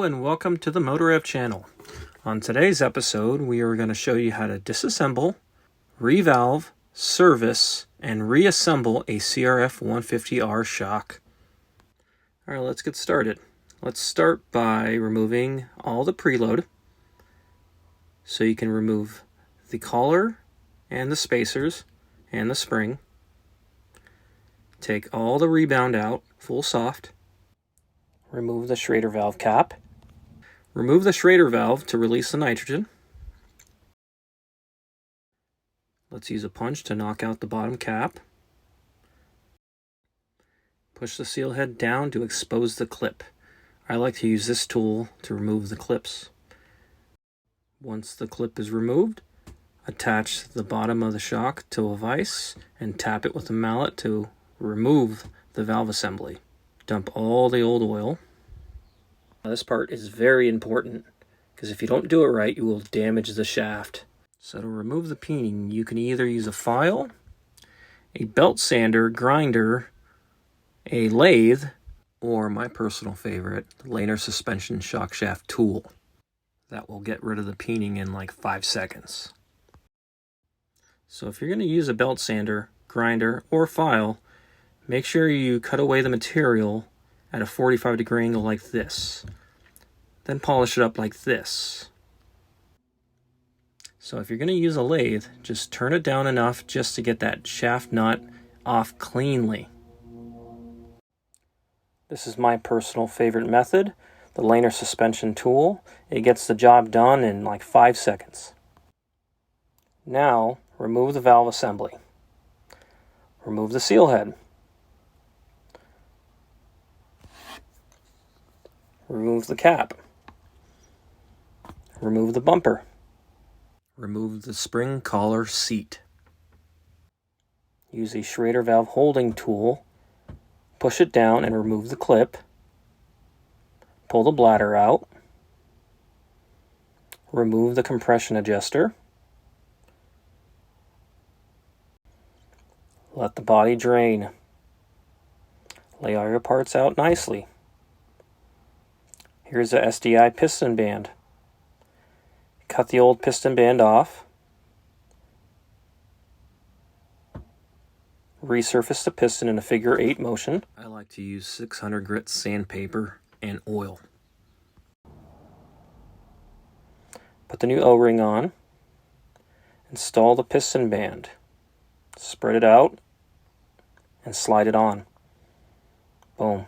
and welcome to the MotorRev channel. On today's episode, we are going to show you how to disassemble, revalve, service, and reassemble a CRF150R shock. Alright, let's get started. Let's start by removing all the preload. So you can remove the collar and the spacers and the spring. Take all the rebound out, full soft. Remove the Schrader valve cap. Remove the Schrader valve to release the nitrogen. Let's use a punch to knock out the bottom cap. Push the seal head down to expose the clip. I like to use this tool to remove the clips. Once the clip is removed, attach the bottom of the shock to a vise and tap it with a mallet to remove the valve assembly. Dump all the old oil. Now, this part is very important because if you don't do it right, you will damage the shaft. So to remove the peening, you can either use a file, a belt sander, grinder, a lathe, or my personal favorite, the Laner suspension shock shaft tool. That will get rid of the peening in like 5 seconds. So if you're going to use a belt sander, grinder, or file, make sure you cut away the material at a 45-degree angle like this. Then polish it up like this. So if you're going to use a lathe, just turn it down enough just to get that shaft nut off cleanly. This is my personal favorite method, the Laner suspension tool. It gets the job done in like 5 seconds. Now, remove the valve assembly. Remove the seal head. Remove the cap. Remove the bumper. Remove the spring collar seat. Use a Schrader valve holding tool. Push it down and remove the clip. Pull the bladder out. Remove the compression adjuster. Let the body drain. Lay all your parts out nicely. Here's the SDI piston band. Cut the old piston band off. Resurface the piston in a figure 8 motion. I like to use 600 grit sandpaper and oil. Put the new O-ring on. Install the piston band. Spread it out and slide it on. Boom.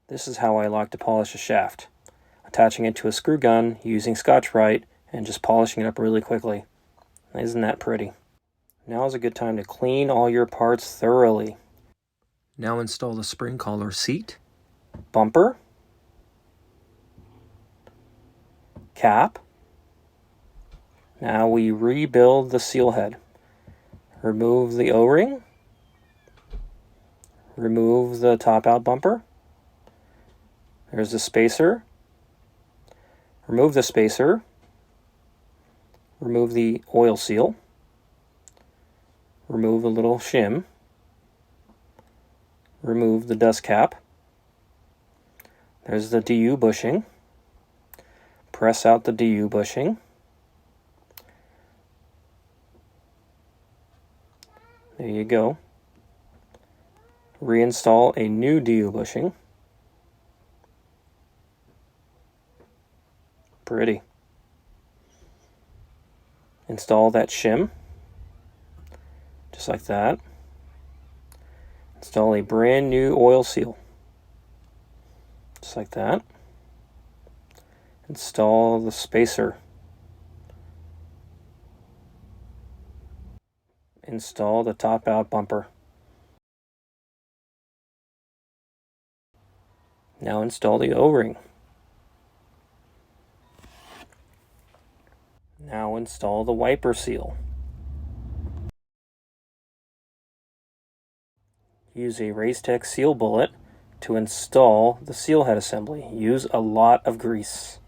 This is how I like to polish a shaft. Attaching it to a screw gun, using Scotch-Brite, and just polishing it up really quickly. Isn't that pretty? Now is a good time to clean all your parts thoroughly. Now install the spring collar seat, bumper, cap. Now we rebuild the seal head. Remove the O-ring. Remove the top-out bumper. There's the spacer. Remove the spacer. Remove the oil seal. Remove a little shim. Remove the dust cap. There's the DU bushing. Press out the DU bushing. There you go. Reinstall a new DU bushing. Pretty. Install that shim. Just like that. Install a brand new oil seal. Just like that. Install the spacer. Install the top-out bumper. Now install the O-ring. Now install the wiper seal. Use a Racetech seal bullet to install the seal head assembly. Use a lot of grease.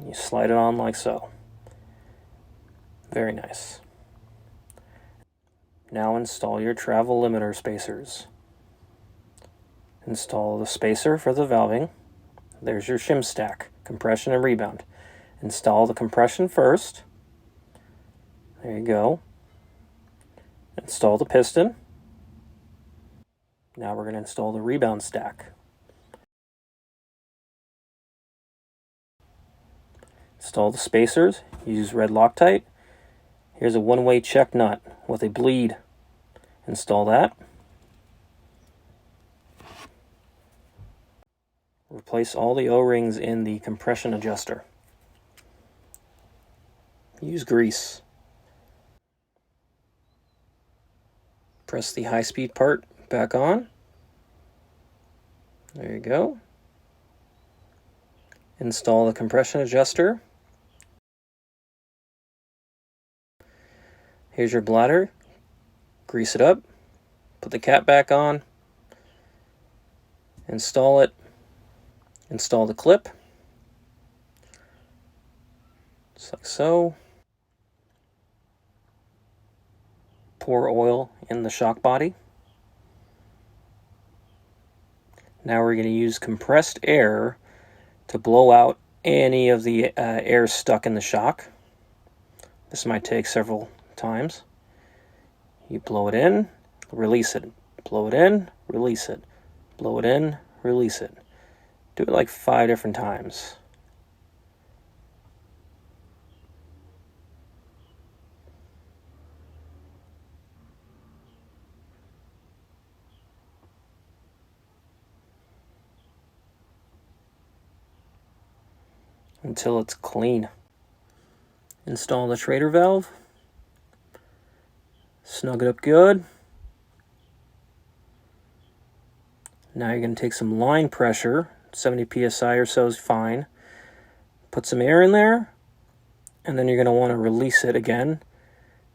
You slide it on like so. Very nice. Now install your travel limiter spacers. Install the spacer for the valving. There's your shim stack, compression and rebound. Install the compression first. There you go. Install the piston. Now we're going to install the rebound stack. Install the spacers. Use red Loctite. Here's a one-way check nut with a bleed. Install that. Replace all the O-rings in the compression adjuster. Use grease. Press the high-speed part back on. There you go. Install the compression adjuster. Here's your bladder. Grease it up. Put the cap back on. Install it. Install the clip. Just like so. Pour oil in the shock body. Now we're going to use compressed air to blow out any of the air stuck in the shock. This might take several times. You blow it in, release it. Blow it in, release it. Blow it in, release it. Do it like 5 different times. Until it's clean. Install the Schrader valve. Snug it up good. Now you're going to take some line pressure, 70 psi or so is fine. Put some air in there, and then you're going to want to release it again.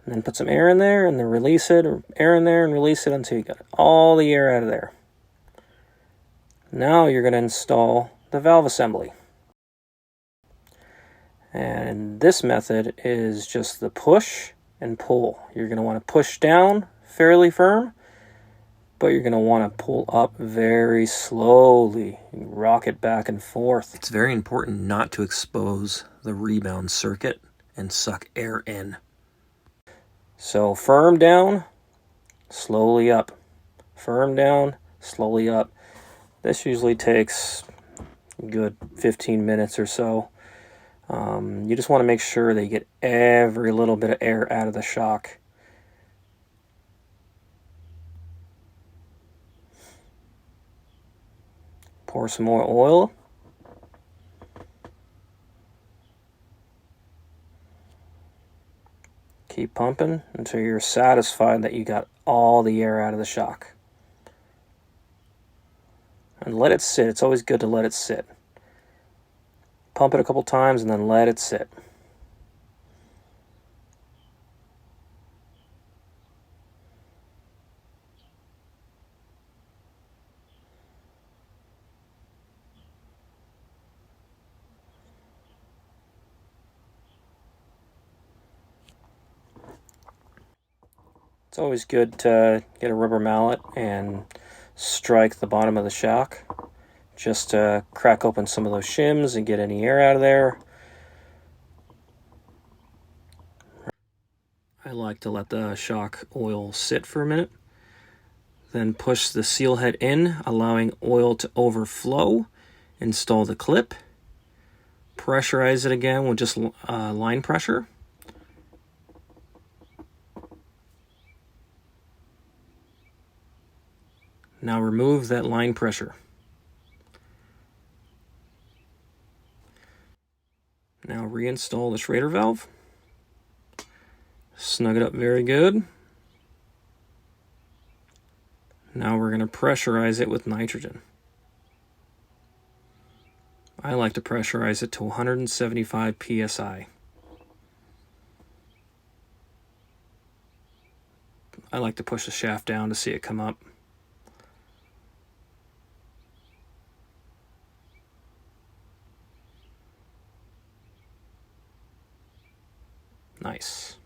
And then put some air in there, and then release it, or air in there and release it until you get all the air out of there. Now you're going to install the valve assembly. And this method is just the push and pull. You're going to want to push down fairly firm, but you're going to want to pull up very slowly. You rock it back and forth. It's very important not to expose the rebound circuit and suck air in. So firm down, slowly up. Firm down, slowly up. This usually takes a good 15 minutes or so. You just want to make sure that you get every little bit of air out of the shock. Pour some more oil. Keep pumping until you're satisfied that you got all the air out of the shock. And let it sit. It's always good to let it sit. Pump it a couple times and then let it sit. It's always good to get a rubber mallet and strike the bottom of the shock just to crack open some of those shims and get any air out of there. I like to let the shock oil sit for a minute, then push the seal head in, allowing oil to overflow. Install the clip, pressurize it again with just line pressure. Now remove that line pressure. Now reinstall the Schrader valve. Snug it up very good. Now we're going to pressurize it with nitrogen. I like to pressurize it to 175 psi. I like to push the shaft down to see it come up. Nice.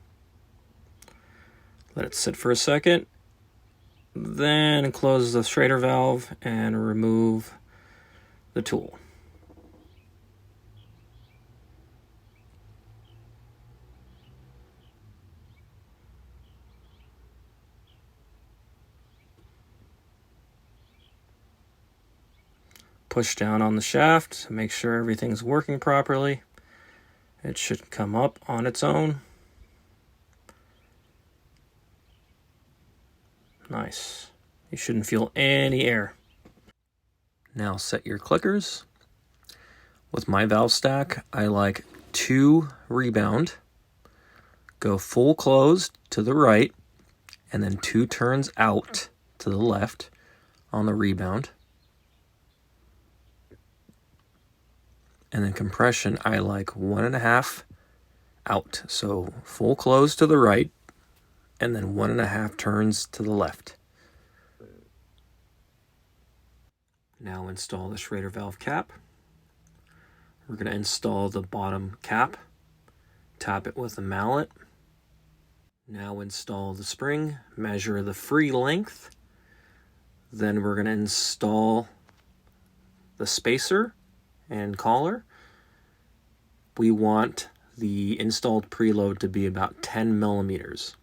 Let it sit for a second. Then close the Schrader valve and remove the tool. Push down on the shaft to make sure everything's working properly. It should come up on its own. Nice. You shouldn't feel any air. Now set your clickers. With my valve stack, I like 2 rebound, go full closed to the right, and then 2 turns out to the left on the rebound. And then compression, I like 1.5 out. So full close to the right, and then 1.5 turns to the left. Now install the Schrader valve cap. We're going to install the bottom cap. Tap it with a mallet. Now install the spring. Measure the free length. Then we're going to install the spacer and collar. We want the installed preload to be about 10 millimeters.